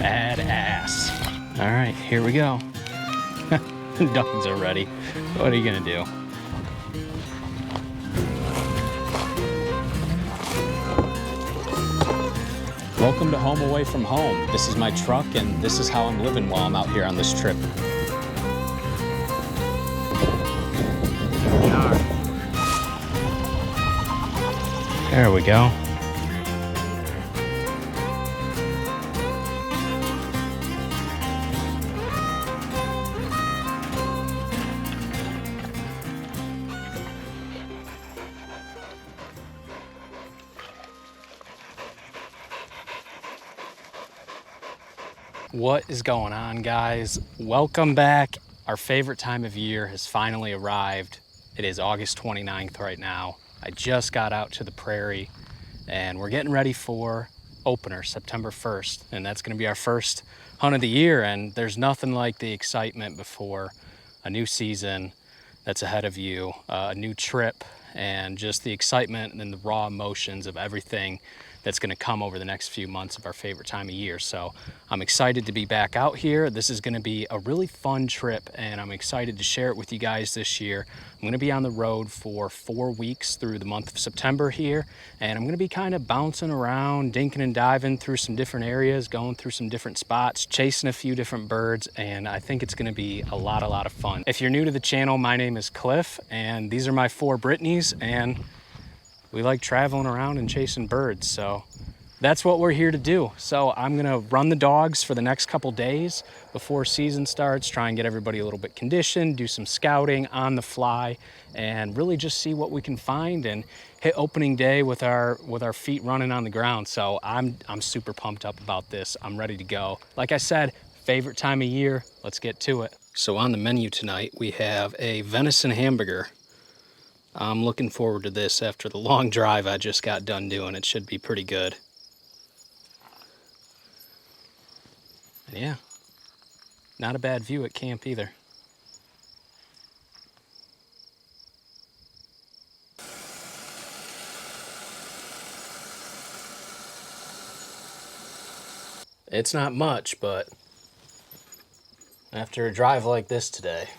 Badass. All right, here we go. Dogs are ready. What are you gonna do? Welcome to Home Away from Home. This is my truck and this is how I'm living while I'm out here on this trip. There we go. What is going on, guys? Welcome back. Our favorite time of year has finally arrived. It is August 29th right now. I just got out to the Prairie and we're getting ready for opener September 1st, and that's going to be our first hunt of the year. And there's nothing like the excitement before a new season that's ahead of you, a new trip, and just the excitement and the raw emotions of everything that's going to come over the next few months of our favorite time of year. So I'm excited to be back out here. This is going to be a really fun trip and I'm excited to share it with you guys this year. I'm going to be on the road for 4 weeks through the month of September here, and I'm going to be kind of bouncing around, dinking and diving through some different areas, going through some different spots, chasing a few different birds, and I think it's going to be a lot of fun. If you're new to the channel, my name is Cliff and these are my 4 Brittany's, and we like traveling around and chasing birds, so that's what we're here to do. So I'm gonna run the dogs for the next couple days before season starts, try and get everybody a little bit conditioned, do some scouting on the fly, and really just see what we can find and hit opening day with our feet running on the ground. So I'm super pumped up about this. I'm ready to go. Like I said, favorite time of year. Let's get to it. So on the menu tonight, we have a venison hamburger. I'm looking forward to this after the long drive I just got done doing. It should be pretty good. And yeah, not a bad view at camp either. It's not much, but after a drive like this today,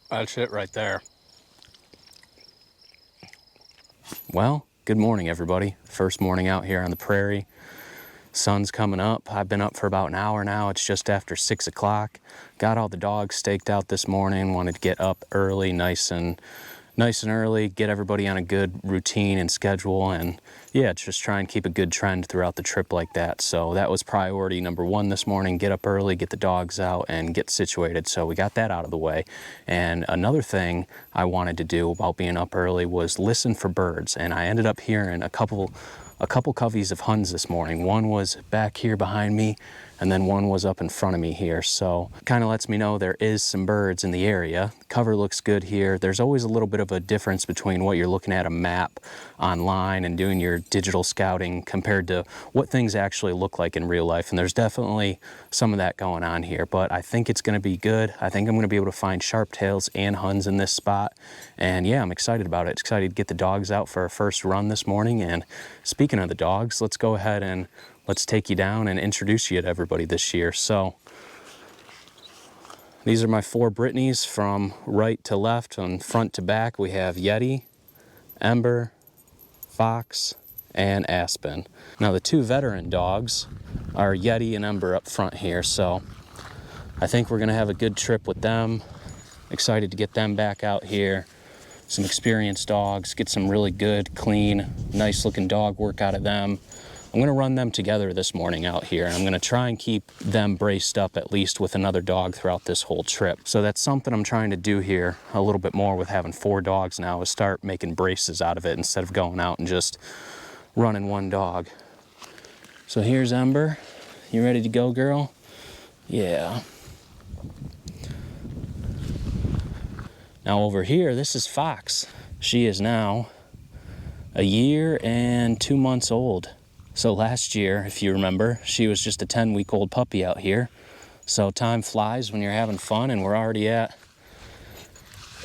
that's it right there. Well, good morning, everybody. First morning out here on the Prairie. Sun's coming up. I've been up for about an hour now. It's just after 6 o'clock. Got all the dogs staked out this morning. Wanted to get up early, nice and early, get everybody on a good routine and schedule, and yeah, just try and keep a good trend throughout the trip like that. So that was priority number 1 this morning: get up early, get the dogs out, and get situated. So we got that out of the way. And another thing I wanted to do about being up early was listen for birds, and I ended up hearing a couple coveys of Huns this morning. One was back here behind me, and then one was up in front of me here. So kind of lets me know there is some birds in the area. The cover looks good here. There's always a little bit of a difference between what you're looking at a map online and doing your digital scouting compared to what things actually look like in real life. And there's definitely some of that going on here, but I think it's gonna be good. I think I'm gonna be able to find Sharptails and Huns in this spot. And yeah, I'm excited about it. Excited to get the dogs out for our first run this morning. And speaking of the dogs, let's go ahead and let's take you down and introduce you to everybody this year. So these are my 4 Brittany's from right to left. On front to back, we have Yeti, Ember, Fox, and Aspen. Now the 2 veteran dogs are Yeti and Ember up front here. So I think we're gonna have a good trip with them. Excited to get them back out here. Some experienced dogs, get some really good, clean, nice looking dog work out of them. I'm gonna run them together this morning out here. I'm gonna try and keep them braced up at least with another dog throughout this whole trip. So that's something I'm trying to do here a little bit more with having 4 dogs now, is start making braces out of it instead of going out and just running one dog. So here's Ember. You ready to go, girl? Yeah. Now over here, this is Fox. She is now 1 year and 2 months old. So last year, if you remember, she was just a 10-week-old puppy out here. So time flies when you're having fun, and we're already at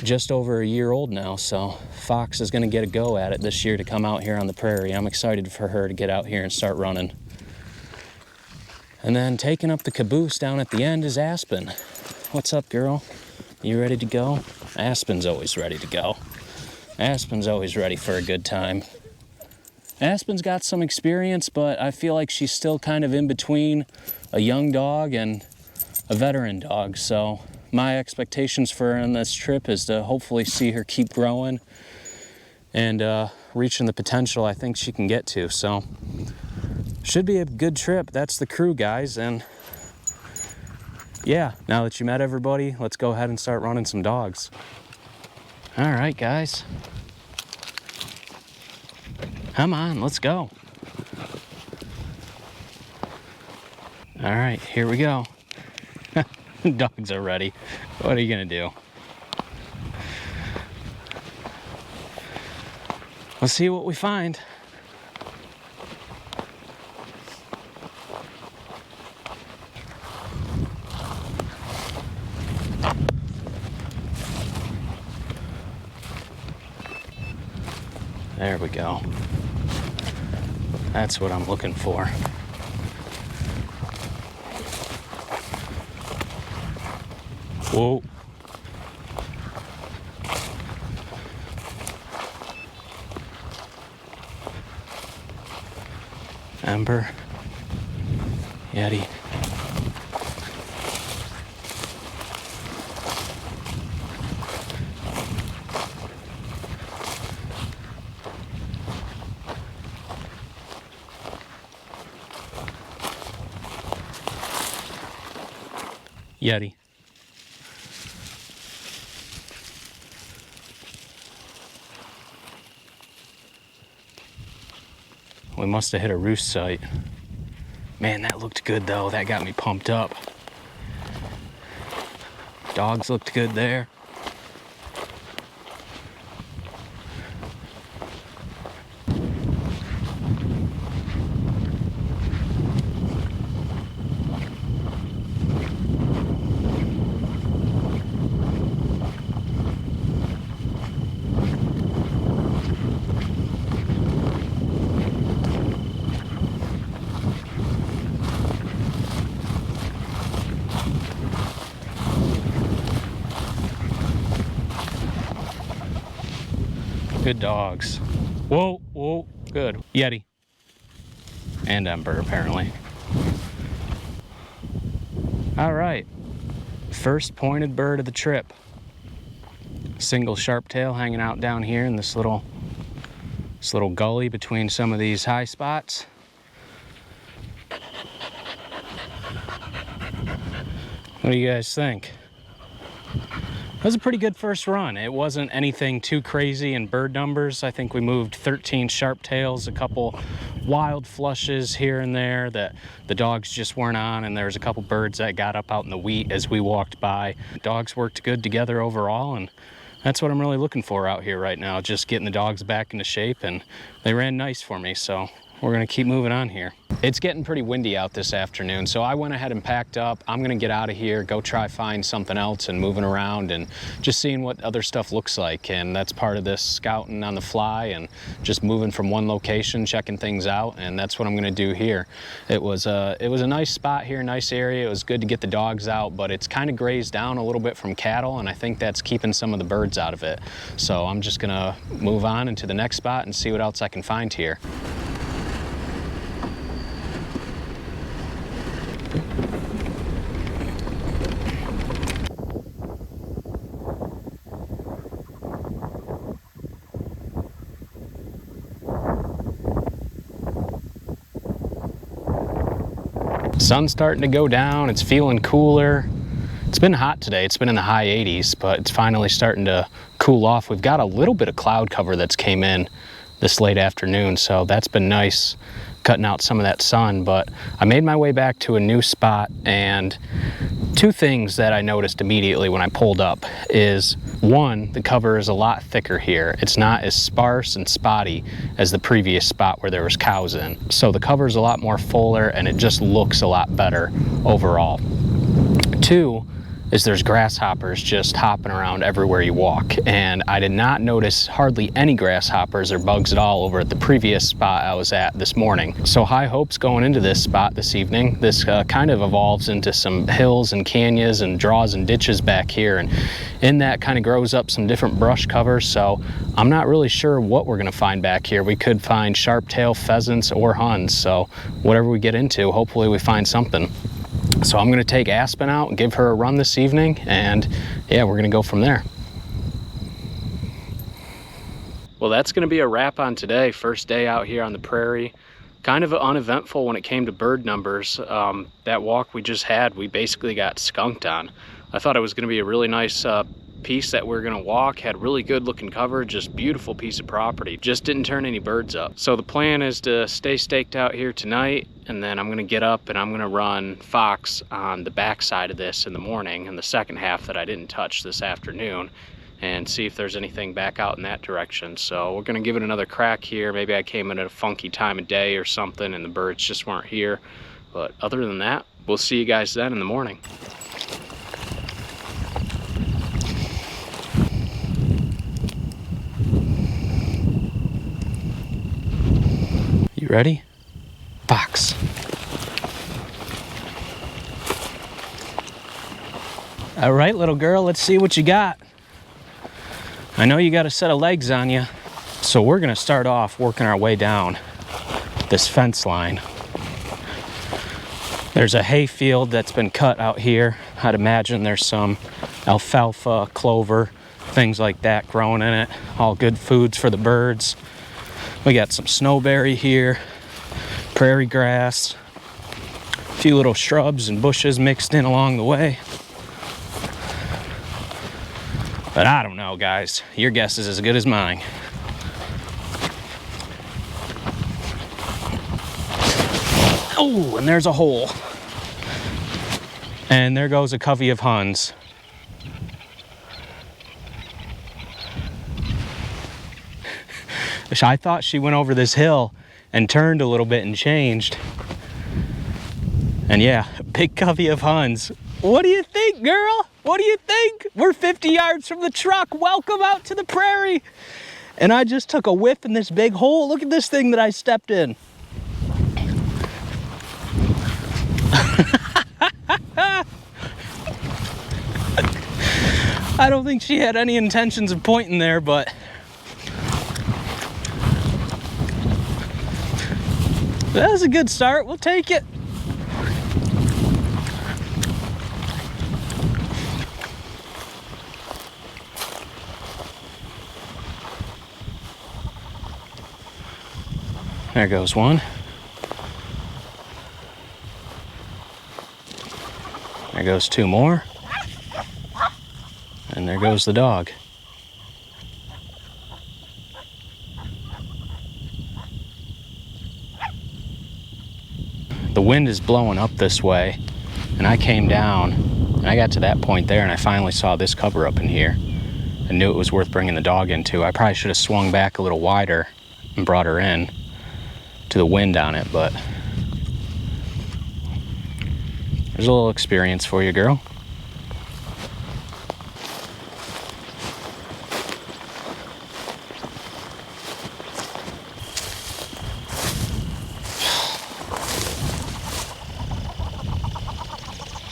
just over a year old now. So Fox is going to get a go at it this year to come out here on the prairie. I'm excited for her to get out here and start running. And then taking up the caboose down at the end is Aspen. What's up, girl? You ready to go? Aspen's always ready to go. Aspen's always ready for a good time. Aspen's got some experience, but I feel like she's still kind of in between a young dog and a veteran dog. So my expectations for her on this trip is to hopefully see her keep growing and reaching the potential I think she can get to. So should be a good trip. That's the crew, guys. And yeah, now that you met everybody, let's go ahead and start running some dogs. All right, guys. Come on, let's go. All right, here we go. Dogs are ready. What are you gonna do? Let's see what we find. There we go. That's what I'm looking for. Whoa. Ember. Yeti. Yeti. We must have hit a roost site. Man, that looked good though. That got me pumped up. Dogs looked good there. Good dogs. Whoa, whoa, good. Yeti. And Ember, apparently. All right. First pointed bird of the trip. Single sharptail hanging out down here in this little gully between some of these high spots. What do you guys think? That was a pretty good first run. It wasn't anything too crazy in bird numbers. I think we moved 13 sharptails, a couple wild flushes here and there that the dogs just weren't on, and there was a couple birds that got up out in the wheat as we walked by. Dogs worked good together overall, and that's what I'm really looking for out here right now, just getting the dogs back into shape, and they ran nice for me, so we're gonna keep moving on here. It's getting pretty windy out this afternoon, so I went ahead and packed up. I'm gonna get out of here, go try find something else and moving around and just seeing what other stuff looks like. And that's part of this scouting on the fly and just moving from one location, checking things out, and that's what I'm gonna do here. It was a nice spot here, nice area. It was good to get the dogs out, but it's kind of grazed down a little bit from cattle, and I think that's keeping some of the birds out of it. So I'm just gonna move on into the next spot and see what else I can find here. Sun's starting to go down, it's feeling cooler. It's been hot today, it's been in the high 80s, but it's finally starting to cool off. We've got a little bit of cloud cover that's came in this late afternoon, so that's been nice, cutting out some of that sun. But I made my way back to a new spot, and two things that I noticed immediately when I pulled up is, one, the cover is a lot thicker here. It's not as sparse and spotty as the previous spot where there was cows in. So the cover is a lot more fuller, and it just looks a lot better overall. two is there's grasshoppers just hopping around everywhere you walk. And I did not notice hardly any grasshoppers or bugs at all over at the previous spot I was at this morning. So high hopes going into this spot this evening. This kind of evolves into some hills and canyons and draws and ditches back here. And in that kind of grows up some different brush covers. So I'm not really sure what we're gonna find back here. We could find sharp-tailed pheasants or Huns. So whatever we get into, hopefully we find something. So I'm gonna take Aspen out and give her a run this evening, and yeah, we're gonna go from there. Well, that's gonna be a wrap on today. First day out here on the prairie. Kind of uneventful when it came to bird numbers. That walk we just had, we basically got skunked on. I thought it was gonna be a really nice piece that we're gonna walk, had really good looking cover, just beautiful piece of property. Just didn't turn any birds up. So the plan is to stay staked out here tonight, and then I'm gonna get up and I'm gonna run fox on the back side of this in the morning, and the second half that I didn't touch this afternoon, and see if there's anything back out in that direction. So we're gonna give it another crack here. Maybe I came in at a funky time of day or something and the birds just weren't here. But other than that, we'll see you guys then in the morning. You ready? Fox. All right, little girl, let's see what you got. I know you got a set of legs on you, so we're gonna start off working our way down this fence line. There's a hay field that's been cut out here. I'd imagine there's some alfalfa, clover, things like that growing in it. All good foods for the birds. We got some snowberry here, prairie grass, a few little shrubs and bushes mixed in along the way. But I don't know, guys. Your guess is as good as mine. Oh, and there's a hole. And there goes a covey of Huns. I thought she went over this hill and turned a little bit and changed. And yeah, a big covey of Huns. What do you think, girl? What do you think? We're 50 yards from the truck. Welcome out to the prairie. And I just took a whiff in this big hole. Look at this thing that I stepped in. I don't think she had any intentions of pointing there, but that was a good start. We'll take it. There goes one. There goes two more. And there goes the dog. The wind is blowing up this way, and I came down, and I got to that point there, and I finally saw this cover up in here. I knew it was worth bringing the dog into. I probably should have swung back a little wider and brought her in to the wind on it, but there's a little experience for you, girl.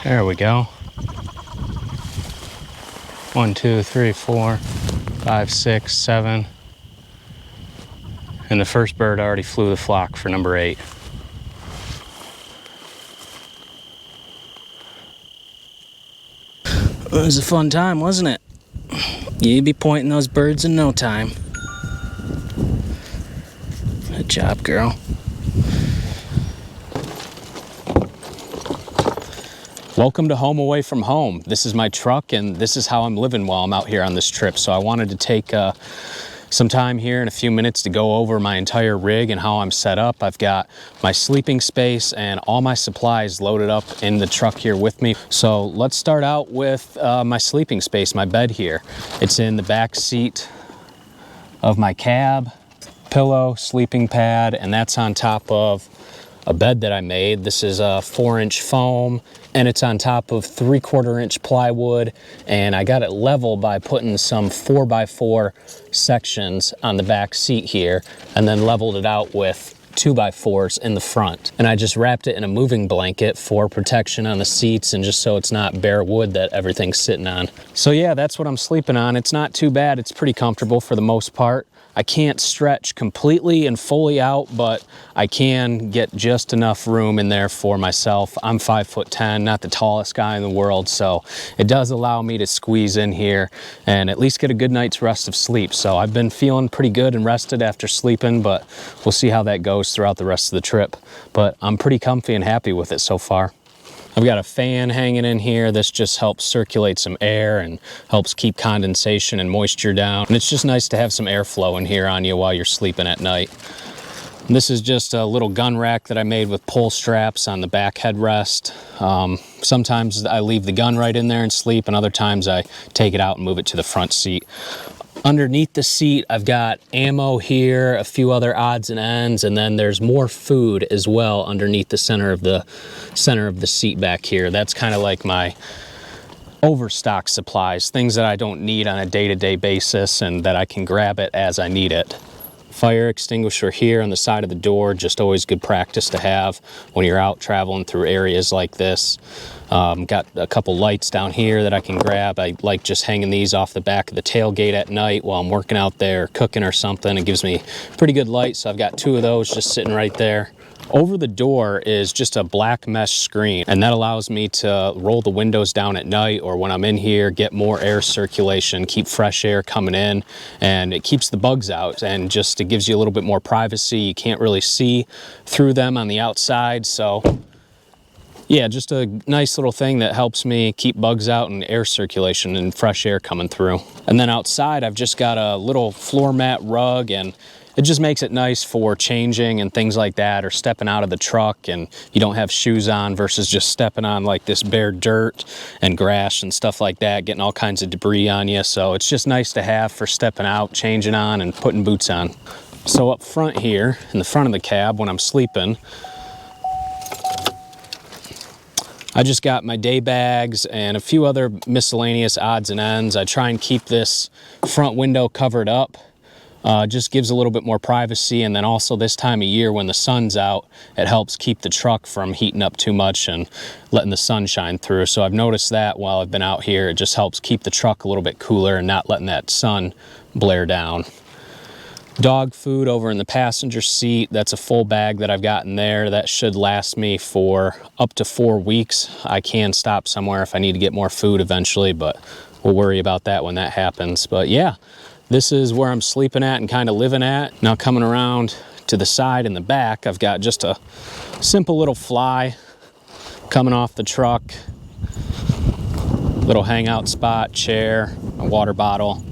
There we go. 1, 2, 3, 4, 5, 6, 7. And the first bird already flew the flock for number 8. It was a fun time, wasn't it? You'd be pointing those birds in no time. Good job, girl. Welcome to Home Away from Home. This is my truck, and this is how I'm living while I'm out here on this trip. So I wanted to take some time here in a few minutes to go over my entire rig and how I'm set up. I've got my sleeping space and all my supplies loaded up in the truck here with me. So let's start out with my sleeping space, my bed here. It's in the back seat of my cab, pillow, sleeping pad, and that's on top of a bed that I made. This is a 4-inch foam, and it's on top of 3/4-inch plywood, and I got it level by putting some 4x4 sections on the back seat here, and then leveled it out with 2x4s in the front. And I just wrapped it in a moving blanket for protection on the seats and just so it's not bare wood that everything's sitting on. So yeah, that's what I'm sleeping on. It's not too bad. It's pretty comfortable for the most part. I can't stretch completely and fully out, but I can get just enough room in there for myself. I'm 5'10", not the tallest guy in the world, so it does allow me to squeeze in here and at least get a good night's rest of sleep. So I've been feeling pretty good and rested after sleeping, but we'll see how that goes throughout the rest of the trip. But I'm pretty comfy and happy with it so far. I've got a fan hanging in here. This just helps circulate some air and helps keep condensation and moisture down. And it's just nice to have some airflow in here on you while you're sleeping at night. And this is just a little gun rack that I made with pull straps on the back headrest. Sometimes I leave the gun right in there and sleep, and other times I take it out and move it to the front seat. Underneath the seat, I've got ammo here, a few other odds and ends, and then there's more food as well underneath the center of the seat back here. That's kind of like my overstock supplies, things that I don't need on a day-to-day basis and that I can grab it as I need it. Fire extinguisher here on the side of the door, just always good practice to have when you're out traveling through areas like this. Got a couple lights down here that I can grab. I like just hanging these off the back of the tailgate at night while I'm working out there, cooking or something. It gives me pretty good light, so I've got 2 of those just sitting right there. Over the door is just a black mesh screen, and that allows me to roll the windows down at night or when I'm in here, get more air circulation, keep fresh air coming in, and it keeps the bugs out, and just it gives you a little bit more privacy. You can't really see through them on the outside, so yeah, just a nice little thing that helps me keep bugs out and air circulation and fresh air coming through. And then outside, I've just got a little floor mat rug, and it just makes it nice for changing and things like that, or stepping out of the truck and you don't have shoes on versus just stepping on like this bare dirt and grass and stuff like that, getting all kinds of debris on you. So it's just nice to have for stepping out, changing on, and putting boots on. So up front here, in the front of the cab when I'm sleeping, I just got my day bags and a few other miscellaneous odds and ends. I try and keep this front window covered up. Just gives a little bit more privacy, and then also this time of year when the sun's out, it helps keep the truck from heating up too much and letting the sun shine through. So I've noticed that while I've been out here, it just helps keep the truck a little bit cooler and not letting that sun blare down. Dog food over in the passenger seat, that's a full bag that I've got in there. That should last me for up to 4 weeks. I can stop somewhere if I need to get more food eventually, but we'll worry about that when that happens. But yeah, this is where I'm sleeping at and kind of living at. Now coming around to the side and the back, I've got just a simple little fly coming off the truck. Little hangout spot, chair, a water bottle.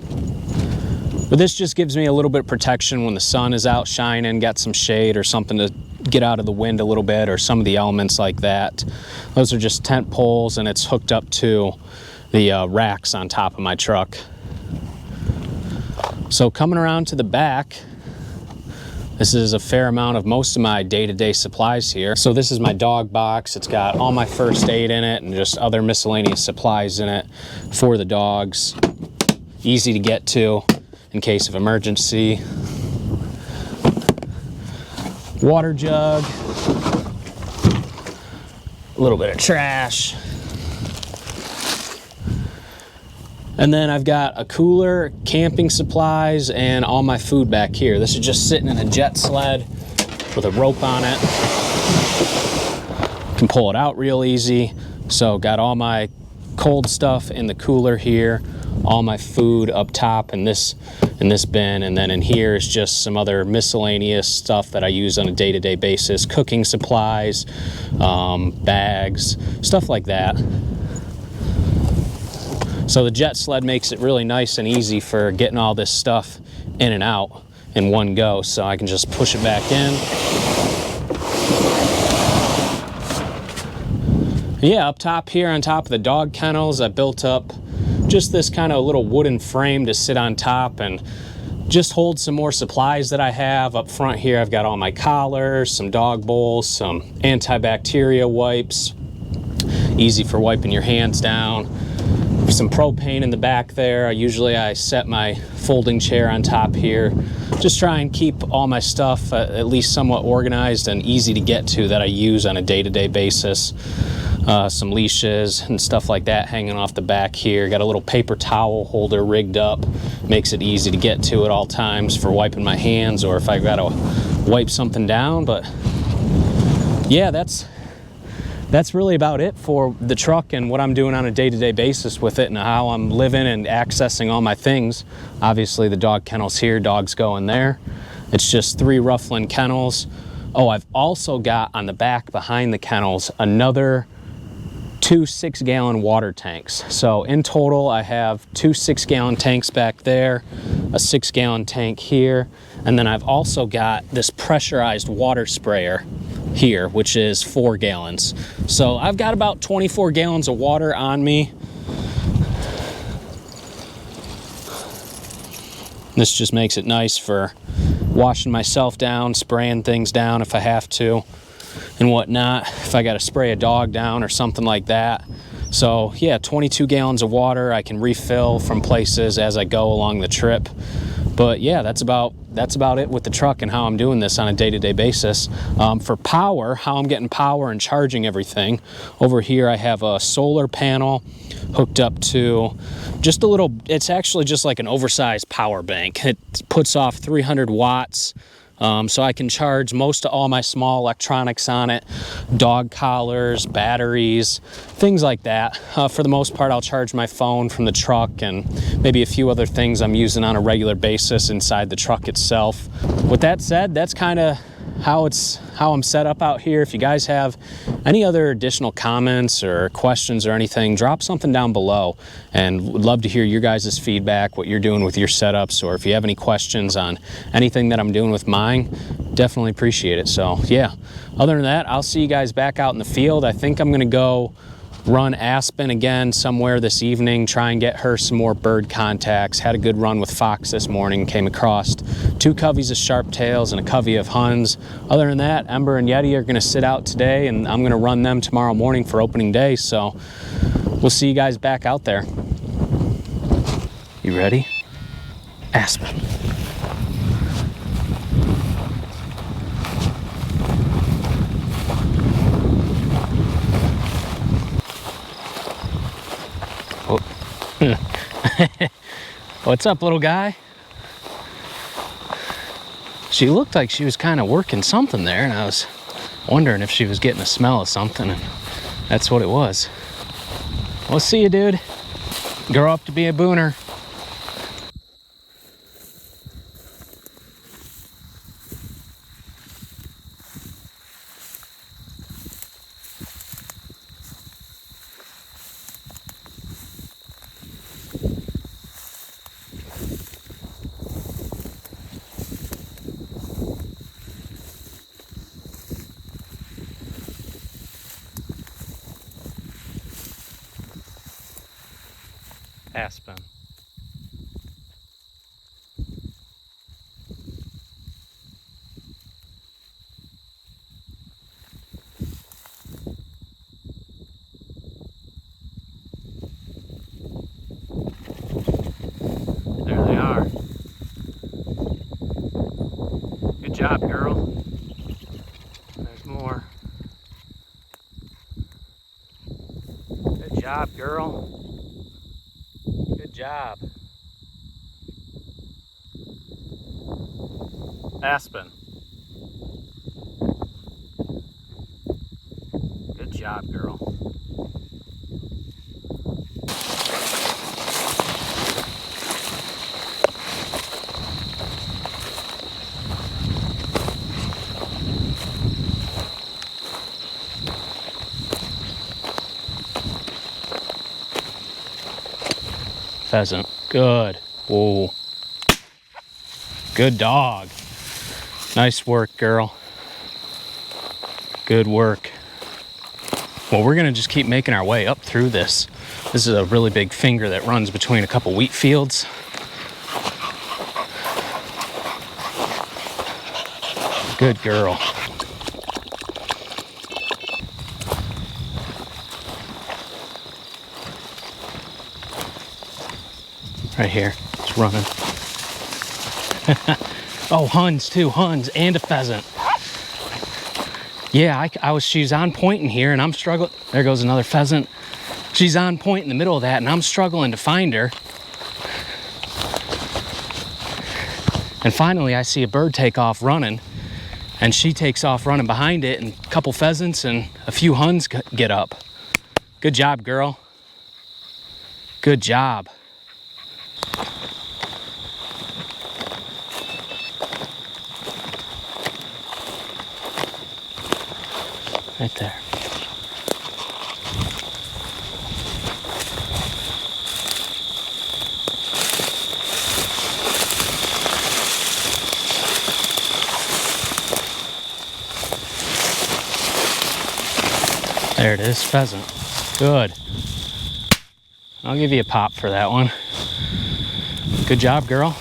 But this just gives me a little bit of protection when the sun is out shining, got some shade or something to get out of the wind a little bit, or some of the elements like that. Those are just tent poles, and it's hooked up to the racks on top of my truck. So coming around to the back, this is a fair amount of most of my day-to-day supplies here. So this is my dog box. It's got all my first aid in it and just other miscellaneous supplies in it for the dogs. Easy to get to in case of emergency. Water jug, a little bit of trash. And then I've got a cooler, camping supplies, and all my food back here. This is just sitting in a jet sled with a rope on it. Can pull it out real easy. So got all my cold stuff in the cooler here, all my food up top in this bin, and then in here is just some other miscellaneous stuff that I use on a day-to-day basis, cooking supplies, bags, stuff like that. So the jet sled makes it really nice and easy for getting all this stuff in and out in one go. So I can just push it back in. Yeah, up top here on top of the dog kennels, I built up just this kind of little wooden frame to sit on top, and just hold some more supplies that I have. Up front here, I've got all my collars, some dog bowls, some antibacterial wipes, easy for wiping your hands down, some propane in the back there. Usually I set my folding chair on top here. Just try and keep all my stuff at least somewhat organized and easy to get to that I use on a day-to-day basis. Some leashes and stuff like that hanging off the back here. Got a little paper towel holder rigged up. Makes it easy to get to at all times for wiping my hands or if I gotta wipe something down. But yeah, that's really about it for the truck and what I'm doing on a day-to-day basis with it and how I'm living and accessing all my things. Obviously the dog kennel's here, dogs go in there. It's just 3 Rufflin kennels. Oh, I've also got on the back behind the kennels another 2 6-gallon water tanks. So in total I have 2 6-gallon tanks back there, a 6-gallon tank here, and then I've also got this pressurized water sprayer here, which is 4 gallons. So I've got about 24 gallons of water on me. This just makes it nice for washing myself down, spraying things down if I have to and whatnot, if I got to spray a dog down or something like that. So yeah, 22 gallons of water I can refill from places as I go along the trip. But yeah, that's about it with the truck and how I'm doing this on a day-to-day basis. For power, how I'm getting power and charging everything, over here I have a solar panel hooked up to just a little, it's actually just like an oversized power bank. It puts off 300 watts. So I can charge most of all my small electronics on it, dog collars, batteries, things like that. For the most part, I'll charge my phone from the truck and maybe a few other things I'm using on a regular basis inside the truck itself. With that said, that's kind of how I'm set up out here. If you guys have any other additional comments or questions or anything, drop something down below, and would love to hear your guys' feedback, what you're doing with your setups, or if you have any questions on anything that I'm doing with mine, definitely appreciate it. So yeah, other than that, I'll see you guys back out in the field. I think I'm gonna go run Aspen again somewhere this evening, try and get her some more bird contacts. Had a good run with Fox this morning, came across 2 coveys of Sharptails and a covey of Huns. Other than that, Ember and Yeti are gonna sit out today and I'm gonna run them tomorrow morning for opening day. So we'll see you guys back out there. You ready? Aspen. What's up, little guy? She looked like she was kind of working something there, and I was wondering if she was getting a smell of something, and that's what it was. We'll see you, dude. Grow up to be a booner. Aspen. There they are. Good job, girl. There's more. Good job, girl. Good job. Aspen. Good job, girl. Pheasant. Good. Whoa. Good dog. Nice work, girl. Good work. Well, we're gonna just keep making our way up through this. This is a really big finger that runs between a couple wheat fields. Good girl. Right here, it's running. Oh, Huns too, Huns and a pheasant. Yeah, she's on point in here and I'm struggling. There goes another pheasant. She's on point in the middle of that and I'm struggling to find her. And finally I see a bird take off running and she takes off running behind it and a couple pheasants and a few Huns get up. Good job, girl. Good job. Right there. There it is, pheasant. Good. I'll give you a pop for that one. Good job, girl.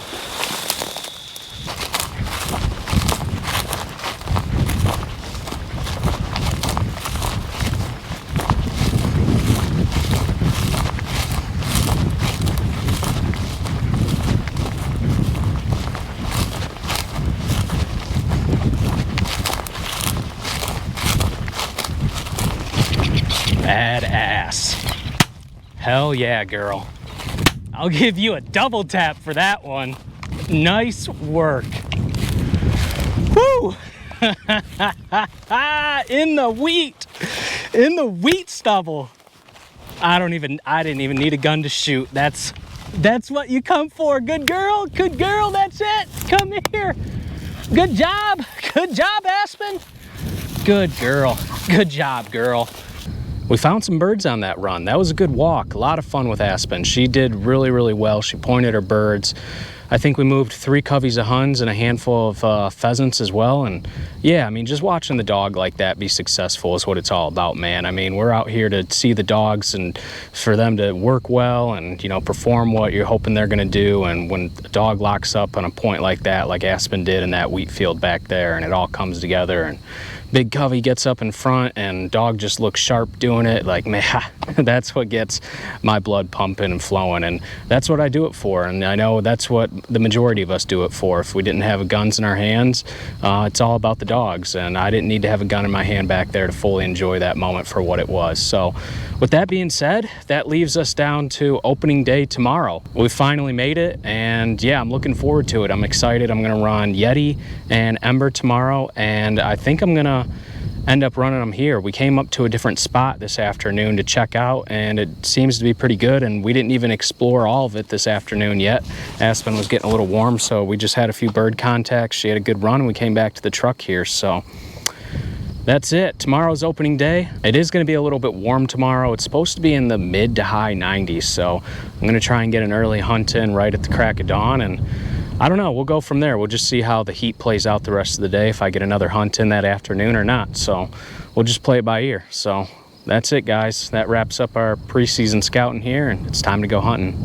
Badass. Hell yeah, girl. I'll give you a double tap for that one. Nice work. Woo! In the wheat stubble. I didn't even need a gun to shoot. That's what you come for. Good girl, that's it. Come here. Good job, Aspen. Good girl, good job, girl. We found some birds on that run. That was a good walk. A lot of fun with Aspen. She did really, really well. She pointed her birds. I think we moved 3 coveys of Huns and a handful of pheasants as well. And yeah, I mean, just watching the dog like that be successful is what it's all about, man. I mean, we're out here to see the dogs and for them to work well and, you know, perform what you're hoping they're going to do. And when a dog locks up on a point like that, like Aspen did in that wheat field back there, and it all comes together and big covey gets up in front and dog just looks sharp doing it, like, man, that's what gets my blood pumping and flowing, and that's what I do it for. And I know that's what the majority of us do it for. If we didn't have guns in our hands, it's all about the dogs, and I didn't need to have a gun in my hand back there to fully enjoy that moment for what it was. So with that being said, that leaves us down to opening day tomorrow. We finally made it, and yeah, I'm looking forward to it. I'm excited. I'm gonna run Yeti and Ember tomorrow, and I think I'm gonna end up running them here. We came up to a different spot this afternoon to check out, and it seems to be pretty good, and we didn't even explore all of it this afternoon yet. Aspen was getting a little warm, so we just had a few bird contacts. She had a good run, and we came back to the truck here. So that's it. Tomorrow's opening day. It is going to be a little bit warm tomorrow. It's supposed to be in the mid to high 90s, so I'm going to try and get an early hunt in right at the crack of dawn, and I don't know, we'll go from there. We'll just see how the heat plays out the rest of the day, if I get another hunt in that afternoon or not. So we'll just play it by ear. So that's it, guys. That wraps up our preseason scouting here, and it's time to go hunting.